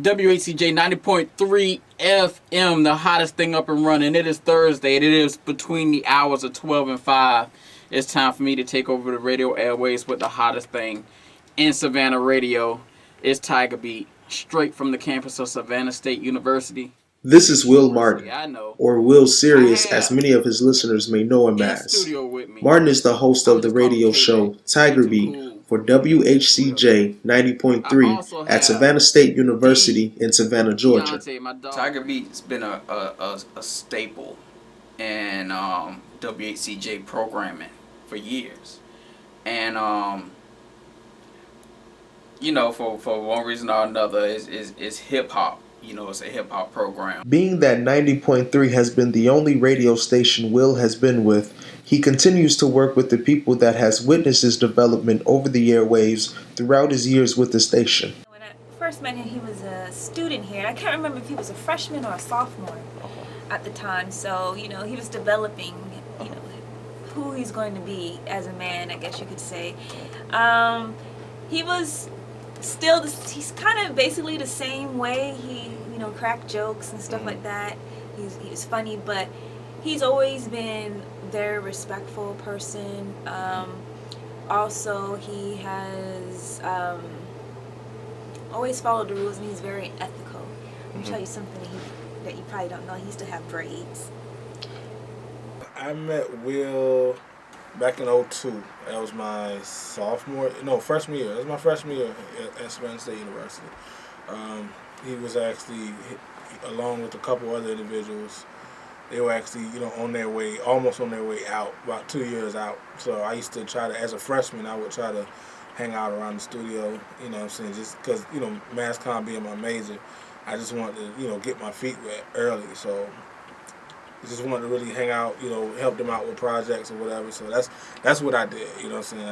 WHCJ 90.3 FM, the hottest thing up and running. It is Thursday, and it is between the hours of 12 and 5. It's time for me to take over the radio airways with the hottest thing in Savannah radio. It's Tiger Beat, straight from the campus of Savannah State University. This is Will Martin, or Will Sirius, as many of his listeners may know him as. Martin is the host of the radio show Tiger Beat for WHCJ 90.3 at Savannah State University in Savannah, Georgia. Tiger Beat's been a staple in WHCJ programming for years. And, for one reason or another, is hip-hop. It's a hip-hop program. Being that 90.3 has been the only radio station Will has been with, he continues to work with the people that has witnessed his development over the airwaves throughout his years with the station. When I first met him, he was a student here. I can't remember if he was a freshman or a sophomore at the time. So, he was developing, who he's going to be as a man, I guess you could say. He was still, he's kind of basically the same way. He, cracked jokes and stuff like that. He was funny, but he's always been a very respectful person. Also, he has always followed the rules, and he's very ethical. I'll tell you something that you probably don't know. He used to have braids. I met Will back in 2002. That was my freshman year. That was my freshman year at Savannah State University. He was actually, along with a couple other individuals, they were actually, almost on their way out, about 2 years out. So I used to try to, as a freshman, I would try to hang out around the studio, just because, mass comm being my major, I just wanted to, get my feet wet early. So I just wanted to really hang out, help them out with projects or whatever. So that's what I did,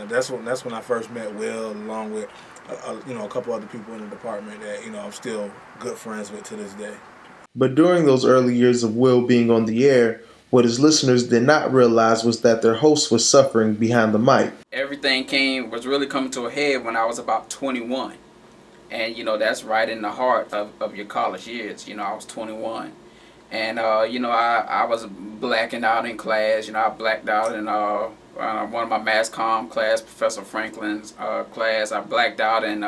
That's when I first met Will, along with a couple other people in the department that I'm still good friends with to this day. But during those early years of Will being on the air, what his listeners did not realize was that their host was suffering behind the mic. Everything was really coming to a head when I was about 21. And, that's right in the heart of your college years. I was 21. And, I was blacking out in class. I blacked out in one of my mass comm class, Professor Franklin's class. I blacked out in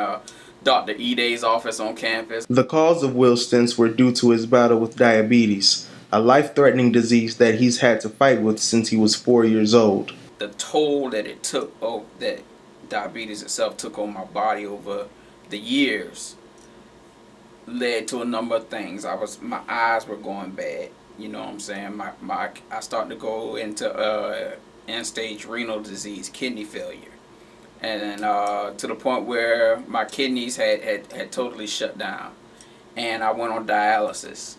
Dr. Eday's office on campus. The cause of Will's stints were due to his battle with diabetes, a life-threatening disease that he's had to fight with since he was 4 years old. The toll that it took, that diabetes itself took on my body over the years, led to a number of things. My eyes were going bad. You know what I'm saying? I started to go into end-stage renal disease, kidney failure, and to the point where my kidneys had totally shut down, and I went on dialysis.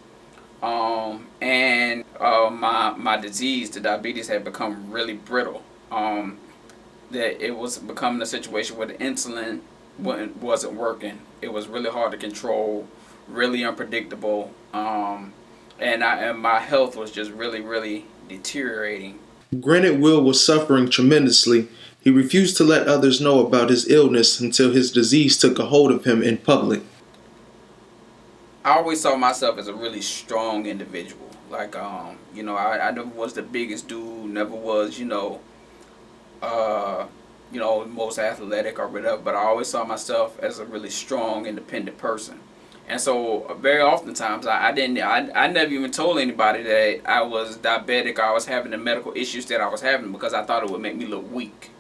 My disease, the diabetes, had become really brittle. That it was becoming a situation where the insulin wasn't working. It was really hard to control, really unpredictable, and my health was just really, really deteriorating. Granted, Will was suffering tremendously. He refused to let others know about his illness until his disease took a hold of him in public. I always saw myself as a really strong individual. Like, I never was the biggest dude, never was, most athletic or whatever, but I always saw myself as a really strong, independent person. And so very oftentimes I never even told anybody that I was diabetic or I was having the medical issues that I was having, because I thought it would make me look weak.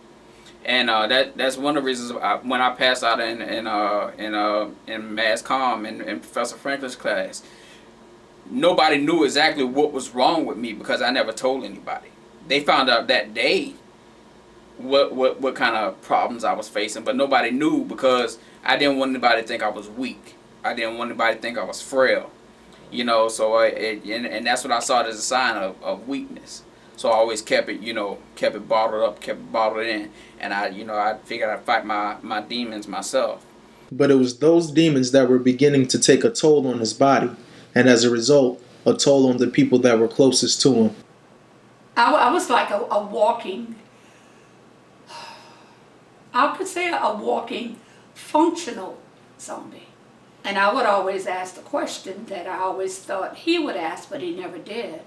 And that's one of the reasons when I passed out in mass comm in Professor Franklin's class, nobody knew exactly what was wrong with me because I never told anybody. They found out that day what kind of problems I was facing, but nobody knew because I didn't want anybody to think I was weak. I didn't want anybody to think I was frail, so and that's what I saw as a sign of weakness. So I always kept it bottled up, kept it bottled in, and I figured I'd fight my demons myself. But it was those demons that were beginning to take a toll on his body, and as a result, a toll on the people that were closest to him. I was like a walking, I could say a walking functional zombie. And I would always ask the question that I always thought he would ask, but he never did.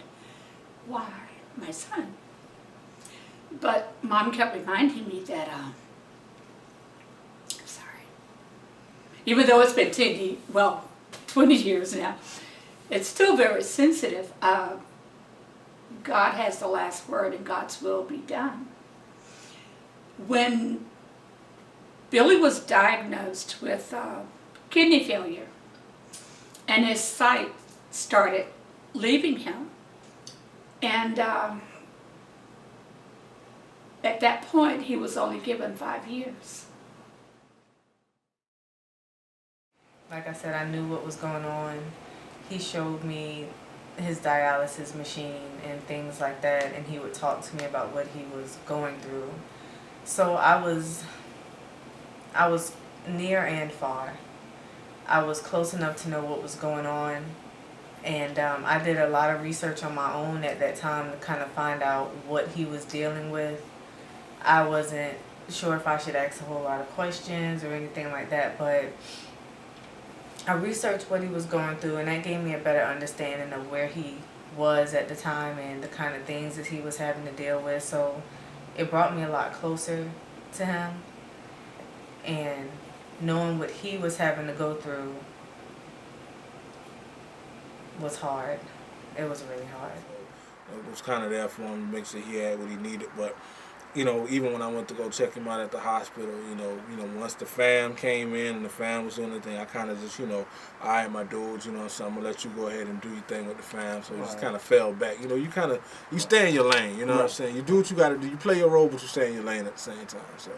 Why, my son? But Mom kept reminding me that, I'm sorry. Even though it's been 20 years now, it's still very sensitive. God has the last word and God's will be done. When Billy was diagnosed with kidney failure and his sight started leaving him, and at that point he was only given 5 years. Like I said, I knew what was going on. He showed me his dialysis machine and things like that, and he would talk to me about what he was going through. So I was near and far. I was close enough to know what was going on, and I did a lot of research on my own at that time to kind of find out what he was dealing with. I wasn't sure if I should ask a whole lot of questions or anything like that, but I researched what he was going through, and that gave me a better understanding of where he was at the time and the kind of things that he was having to deal with. So it brought me a lot closer to him, and knowing what he was having to go through was hard. It was really hard. It was kind of there for him to make sure he had what he needed, but you know, even when I went to go check him out at the hospital, you know, once the fam came in and the fam was doing the thing, I kind of just, all right, my dudes, so I'm going to let you go ahead and do your thing with the fam. So it just kind of fell back. You stay in your lane, you know what I'm saying? You do what you got to do. You play your role, but you stay in your lane at the same time. So.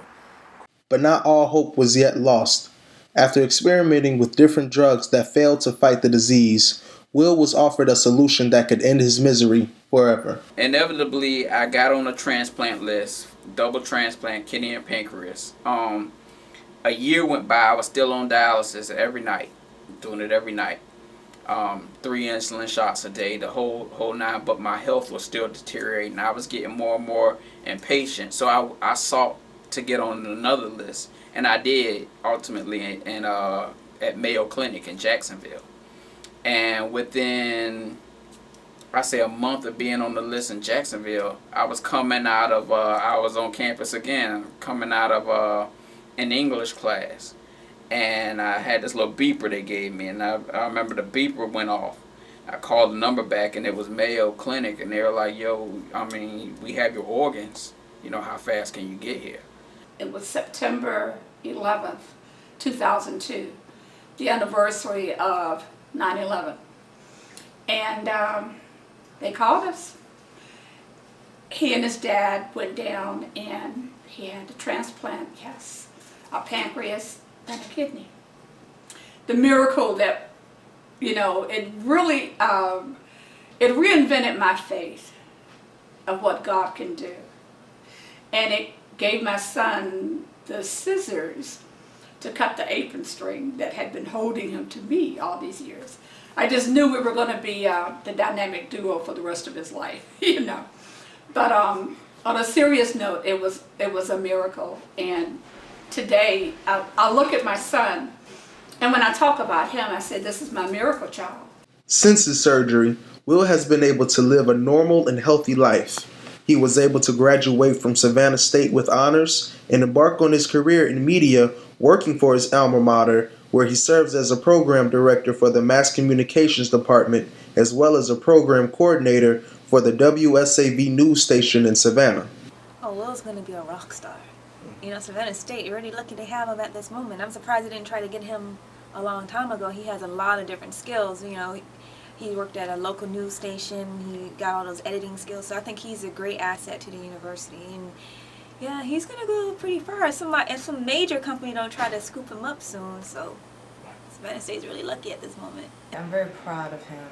But not all hope was yet lost. After experimenting with different drugs that failed to fight the disease, Will was offered a solution that could end his misery forever. Inevitably, I got on a transplant list, double transplant, kidney and pancreas. A year went by, I was still on dialysis every night, doing it every night. 3 insulin shots a day, the whole nine, but my health was still deteriorating. I was getting more and more impatient, so I sought to get on another list, and I did ultimately at Mayo Clinic in Jacksonville. And within, I say, a month of being on the list in Jacksonville, I was coming out of, I was on campus again, coming out of an English class. And I had this little beeper they gave me, and I remember the beeper went off. I called the number back, and it was Mayo Clinic, and they were like, yo, we have your organs. How fast can you get here? It was September 11th, 2002, the anniversary of 9/11, and they called us. He and his dad went down, and he had to transplant, yes, a pancreas and a kidney. The miracle that, it really, it reinvented my faith of what God can do, and it gave my son the scissors to cut the apron string that had been holding him to me all these years. I just knew we were going to be the dynamic duo for the rest of his life, But on a serious note, it was a miracle. And today, I look at my son, and when I talk about him, I say, this is my miracle child. Since his surgery, Will has been able to live a normal and healthy life. He was able to graduate from Savannah State with honors and embark on his career in media, working for his alma mater, where he serves as a program director for the Mass Communications Department, as well as a program coordinator for the WSAV news station in Savannah. Oh, Will's going to be a rock star. Savannah State, you're really lucky to have him at this moment. I'm surprised they didn't try to get him a long time ago. He has a lot of different skills, He worked at a local news station. He got all those editing skills. So I think he's a great asset to the university. And yeah, he's going to go pretty far. And some major company don't try to scoop him up soon. So Savannah State's really lucky at this moment. I'm very proud of him.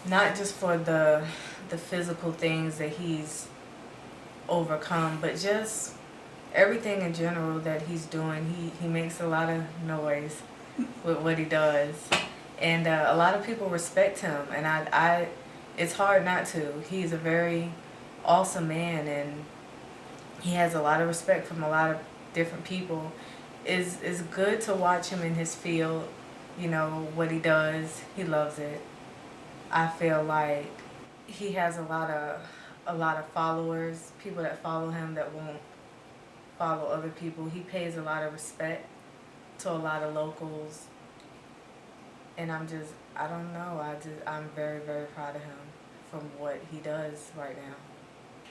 Not just for the physical things that he's overcome, but just everything in general that he's doing. He makes a lot of noise with what he does. And a lot of people respect him, and I it's hard not to. He's a very awesome man, and he has a lot of respect from a lot of different people. It's good to watch him in his field You know, what he does, he loves it. I feel like he has a lot of followers, people that follow him that won't follow other people. He pays a lot of respect to a lot of locals. And I don't know, I'm very, very proud of him from what he does right now.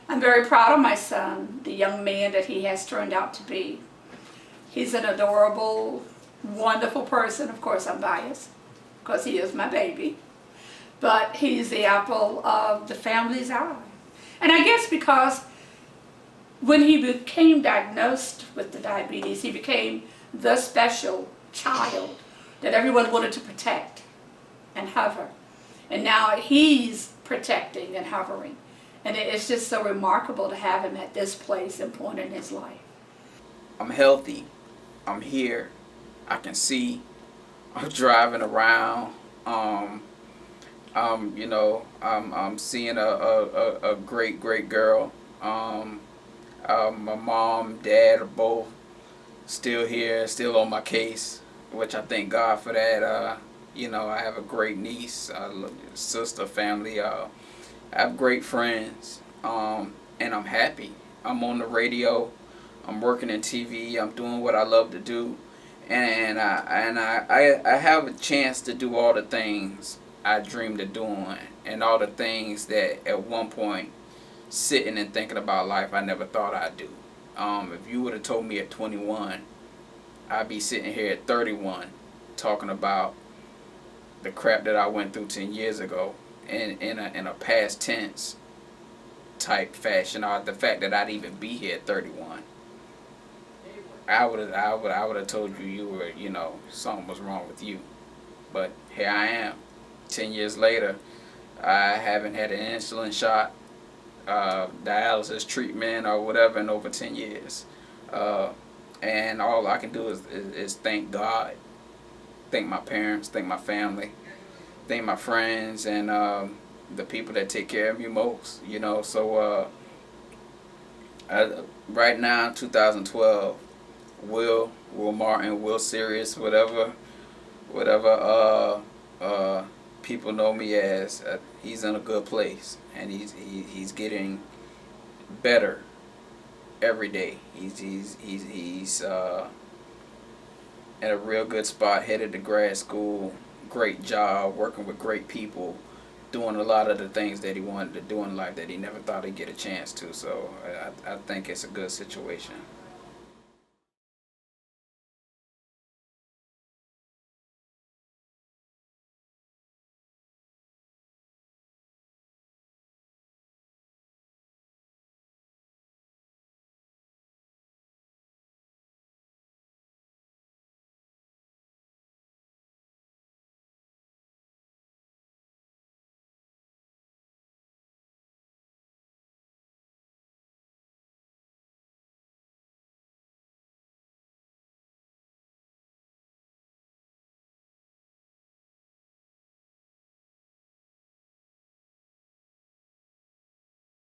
I'm very proud of my son, the young man that he has turned out to be. He's an adorable, wonderful person. Of course, I'm biased because he is my baby. But he's the apple of the family's eye. And I guess because when he became diagnosed with the diabetes, he became the special child that everyone wanted to protect and hover. And now he's protecting and hovering. And it's just so remarkable to have him at this place and point in his life. I'm healthy. I'm here. I can see. I'm driving around. You know, I'm seeing a great girl. My mom, dad are both still here, still on my case, which I thank God for that. You know, I have a great niece, sister, family. I have great friends, and I'm happy. I'm on the radio. I'm working in TV. I'm doing what I love to do, and I have a chance to do all the things I dreamed of doing, and all the things that at one point, sitting and thinking about life, I never thought I'd do. If you would have told me at 21, I'd be sitting here at 31 talking about the crap that I went through 10 years ago in a past tense type fashion, or the fact that I'd even be here at 31. I would have told you were, you know, something was wrong with you. But here I am, 10 years later. I haven't had an insulin shot, dialysis treatment or whatever in over 10 years. And all I can do is thank God, thank my parents, thank my family, thank my friends, and the people that take care of me most, you know. So right now, 2012, Will Martin, Will Serious, whatever people know me as, he's in a good place, and he's getting better every day. He's in a real good spot, headed to grad school, great job, working with great people, doing a lot of the things that he wanted to do in life that he never thought he'd get a chance to. So I think it's a good situation.